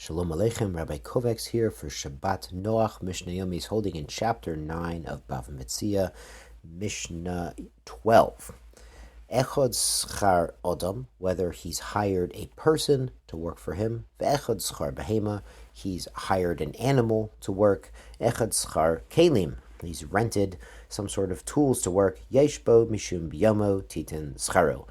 Shalom Aleichem, Rabbi Kovacs here for Shabbat Noach. Mishnah Yomi is holding in chapter 9 of Bava Metzia, Mishnah 12. Echad schar odom, whether he's hired a person to work for him. Ve'echad schar behema, he's hired an animal to work. Echad schar kelim, he's rented some sort of tools to work. Yeshbo mishum biyomo titin scharo.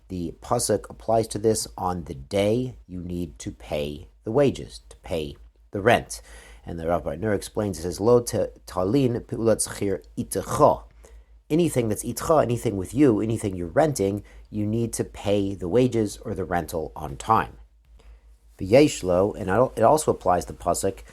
The pasuk applies to this on the day you need to pay the wages, to pay the rent. And the Rabbi Nur explains, it says, Lo talin peulat schir itecha. Anything that's itcha, anything with you, anything you're renting, you need to pay the wages or the rental on time. V'yeshlo, and it also applies to pasuk,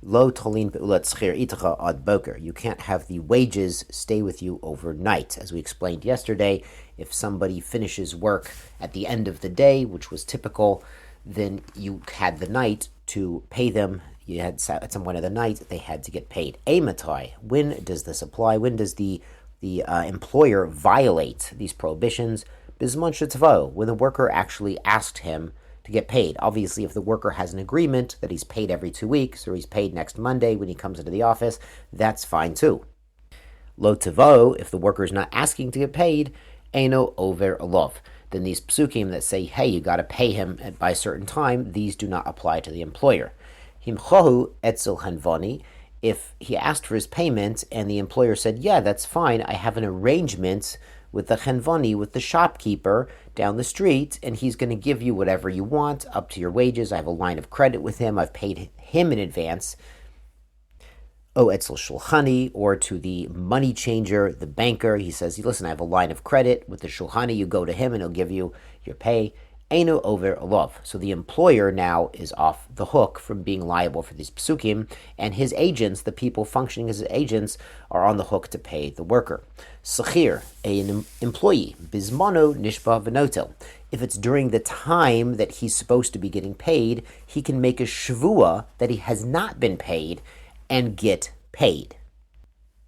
Lo talin peulat schir itecha ad boker. You can't have the wages stay with you overnight. As we explained yesterday, if somebody finishes work at the end of the day, which was typical, then you had the night to pay them. You had at some point of the night, they had to get paid. Amatai, when does this apply? When does the employer violate these prohibitions? Bisman shetzavo, when the worker actually asked him to get paid. Obviously, if the worker has an agreement that he's paid every 2 weeks, or he's paid next Monday when he comes into the office, that's fine too. Lo tavo, if the worker is not asking to get paid, eino over alov. Then these psukim that say, hey, you got to pay him by a certain time, these do not apply to the employer. Himchohu etzel hanvani, if he asked for his payment and the employer said, yeah, that's fine, I have an arrangement with the hanvani, with the shopkeeper down the street, and he's going to give you whatever you want, up to your wages. I have a line of credit with him, I've paid him in advance. O etzel shulchani, or to the money changer, the banker, he says, listen, I have a line of credit with the shulchani, you go to him and he'll give you your pay. Einu over alov. So the employer now is off the hook from being liable for these psukim, and his agents, the people functioning as agents, are on the hook to pay the worker. Sechir, an employee, bismano nishba v'notel. If it's during the time that he's supposed to be getting paid, he can make a shvua that he has not been paid and get paid.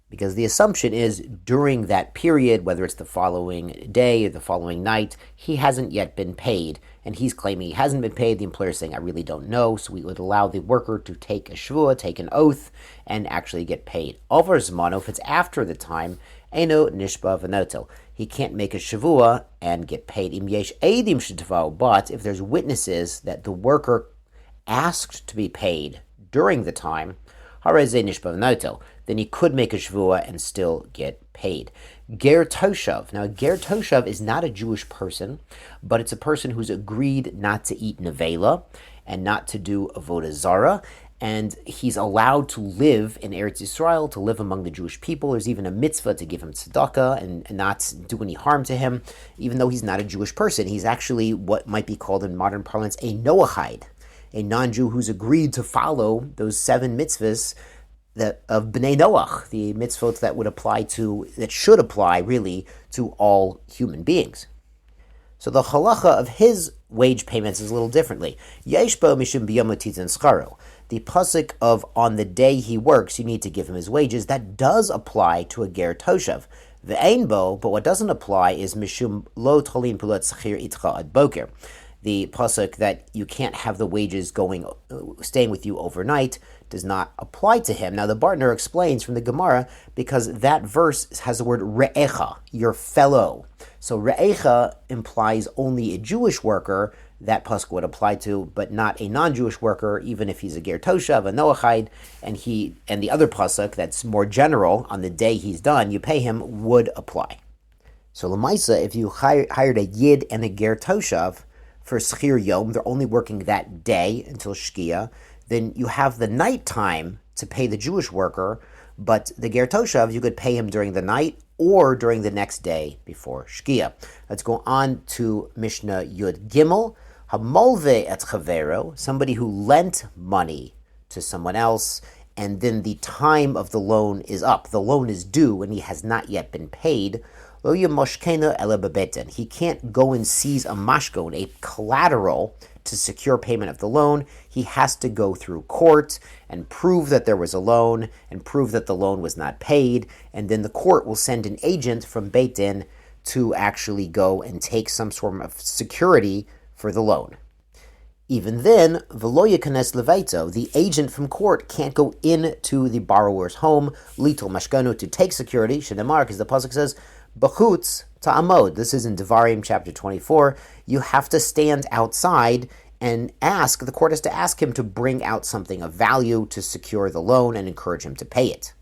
Because the assumption is during that period, whether it's the following day or the following night, he hasn't yet been paid, and he's claiming he hasn't been paid. The employer is saying, I really don't know, so we would allow the worker to take a shvua, take an oath, and actually get paid. Over zmano, if it's after the time, eno nishba v'notel. He can't make a shavua and get paid. Im yesh eidim shetavo, but if there's witnesses that the worker asked to be paid during the time, then he could make a shvua and still get paid. Ger Toshav. Now, Ger Toshav is not a Jewish person, but it's a person who's agreed not to eat nevela and not to do avodah zara, and he's allowed to live in Eretz Yisrael, to live among the Jewish people. There's even a mitzvah to give him tzedakah and not do any harm to him, even though he's not a Jewish person. He's actually what might be called in modern parlance a Noahide, a non-Jew who's agreed to follow those 7 mitzvahs of Bnei Noach, the mitzvot that should apply really to all human beings. So the halacha of his wage payments is a little differently. Yeshbo mishum biyomo titin scharo. The pasuk of on the day he works, you need to give him his wages. That does apply to a ger toshav. The einbo, but what doesn't apply is mishum lo tolin pulat schir itcha ad boker. The pasuk that you can't have the wages staying with you overnight does not apply to him. Now the Bartner explains from the Gemara, because that verse has the word re'echa, your fellow. So re'echa implies only a Jewish worker that pasuk would apply to, but not a non-Jewish worker, even if he's a ger toshav, a noachide, and the other pasuk that's more general, on the day he's done, you pay him, would apply. So l'maisa, if you hired a yid and a ger toshav for schir yom, they're only working that day until shkia, then you have the night time to pay the Jewish worker, but the ger toshav, you could pay him during the night or during the next day before shkia. Let's go on to Mishnah Yud Gimel. Hamolve et chavero, somebody who lent money to someone else, and then the time of the loan is up. The loan is due and he has not yet been paid. Lo yemoshkena ele bebetin. He can't go and seize a mashkon, a collateral, to secure payment of the loan. He has to go through court and prove that there was a loan and prove that the loan was not paid, and then the court will send an agent from Beit Din to actually go and take some sort of security for the loan. Even then, v'lo yikanes levaito, the agent from court can't go into the borrower's home, litol mashkanu, to take security, shenemar, because the pasuk says, b'chutz ta'amod. This is in Devarim chapter 24. You have to stand outside and ask, the court has to ask him to bring out something of value to secure the loan and encourage him to pay it.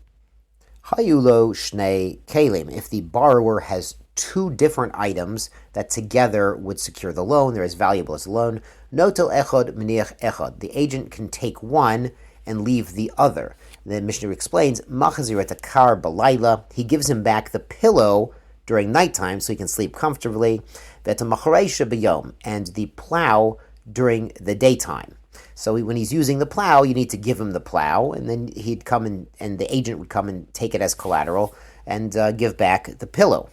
Hayulo shnei kelim, if the borrower has two different items that together would secure the loan, they're as valuable as the loan, notel echod meniach echod, the agent can take one and leave the other. The Mishnah explains, machazir et akar balayla, he gives him back the pillow during nighttime so he can sleep comfortably, vet machareisha b'yom, and the plow during the daytime. So when he's using the plow, you need to give him the plow, and then he'd come and the agent would come and take it as collateral and give back the pillow.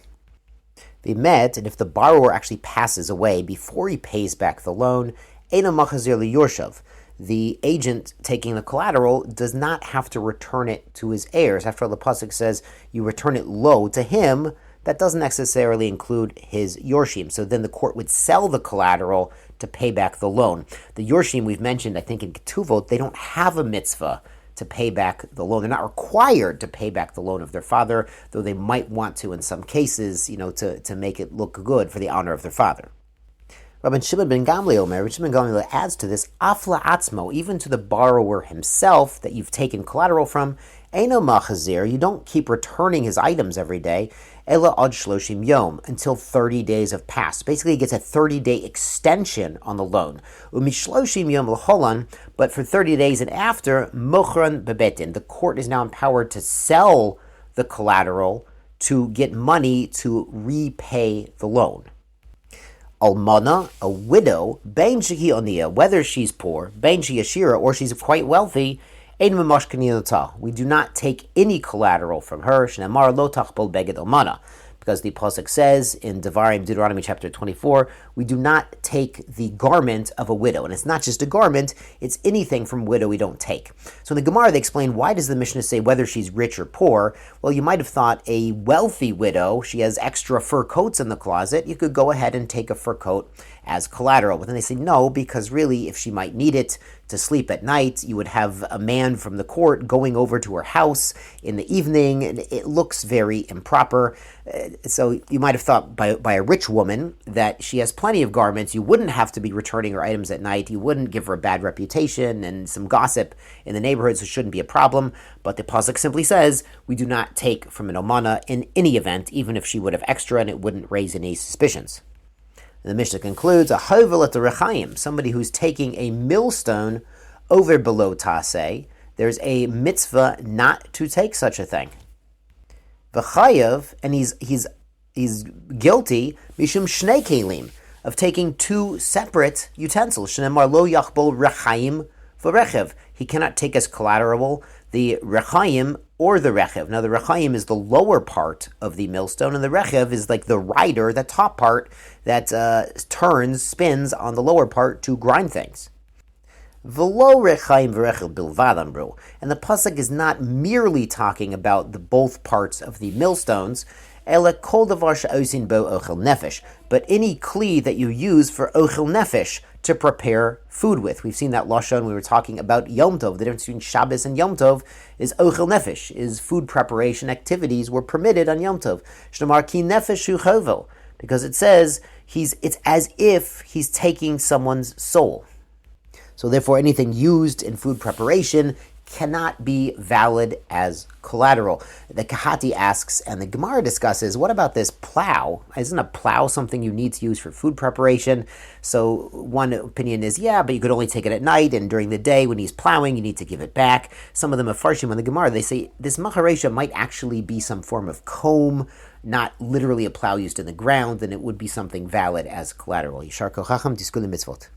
The met, and if the borrower actually passes away before he pays back the loan, eino machazir liyorshav, the agent taking the collateral does not have to return it to his heirs. After all, the pasuk says you return it low to him. That doesn't necessarily include his yorshim. So then the court would sell the collateral to pay back the loan. The yorshim we've mentioned, I think in Ketuvot, they don't have a mitzvah to pay back the loan. They're not required to pay back the loan of their father, though they might want to in some cases, to make it look good for the honor of their father. Rabbi Shimon ben Gamliel adds to this, afla atzmo, even to the borrower himself that you've taken collateral from, eino machazir, you don't keep returning his items every day, ela ad shloshim yom, until 30 days have passed. Basically, he gets a 30-day extension on the loan. Umishloshim yom l'cholan, but for 30 days and after, mochran bebetin, the court is now empowered to sell the collateral to get money to repay the loan. Almana, a widow, bein shehi oniya, whether she's poor, bein she yashira, or she's quite wealthy, ein mamash kaniyotah. We do not take any collateral from her. Shneimar lo tachbol beged almana, because the pasuk says in Deuteronomy chapter 24, we do not take the garment of a widow. And it's not just a garment, it's anything from widow we don't take. So in the Gemara, they explain, why does the Mishnah say whether she's rich or poor? Well, you might have thought a wealthy widow, she has extra fur coats in the closet, you could go ahead and take a fur coat as collateral. But then they say no, because really, if she might need it to sleep at night, you would have a man from the court going over to her house in the evening, and it looks very improper. So you might have thought by a rich woman that she has plenty of garments, you wouldn't have to be returning her items at night, you wouldn't give her a bad reputation and some gossip in the neighborhood, so it shouldn't be a problem. But the pasuk simply says, we do not take from an omana in any event, even if she would have extra and it wouldn't raise any suspicions. And the Mishnah concludes, a hovel at the rechaim, somebody who's taking a millstone over below taseh, there's a mitzvah not to take such a thing. V'chayav, and he's guilty, mishum shnei kelim, of taking two separate utensils. Shneimar lo yachbol rechaim v'rechev. He cannot take as collateral the rechaim or the rechev. Now the rechaim is the lower part of the millstone, and the rechev is like the rider, the top part that spins on the lower part to grind things. V'lo rechaim v'rechev bilvad amru. And the pasuk is not merely talking about the both parts of the millstones, ela kol davar she'osin bo ochel nefesh, but any kli that you use for ochel nefesh, to prepare food with. We've seen that lashon. We were talking about Yom Tov. The difference between Shabbos and Yom Tov is ochel nefesh, is food preparation activities were permitted on Yom Tov. Shnemar ki nefesh hu chovel, because it says it's as if he's taking someone's soul. So therefore, anything used in food preparation cannot be valid as collateral. The Kahati asks, and the Gemara discusses, what about this plow? Isn't a plow something you need to use for food preparation? So one opinion is, yeah, but you could only take it at night, and during the day when he's plowing, you need to give it back. Some of them are farshim on the Gemara. They say this macharesha might actually be some form of comb, not literally a plow used in the ground, and it would be something valid as collateral. Yishar kochacham tiskulim mitzvot.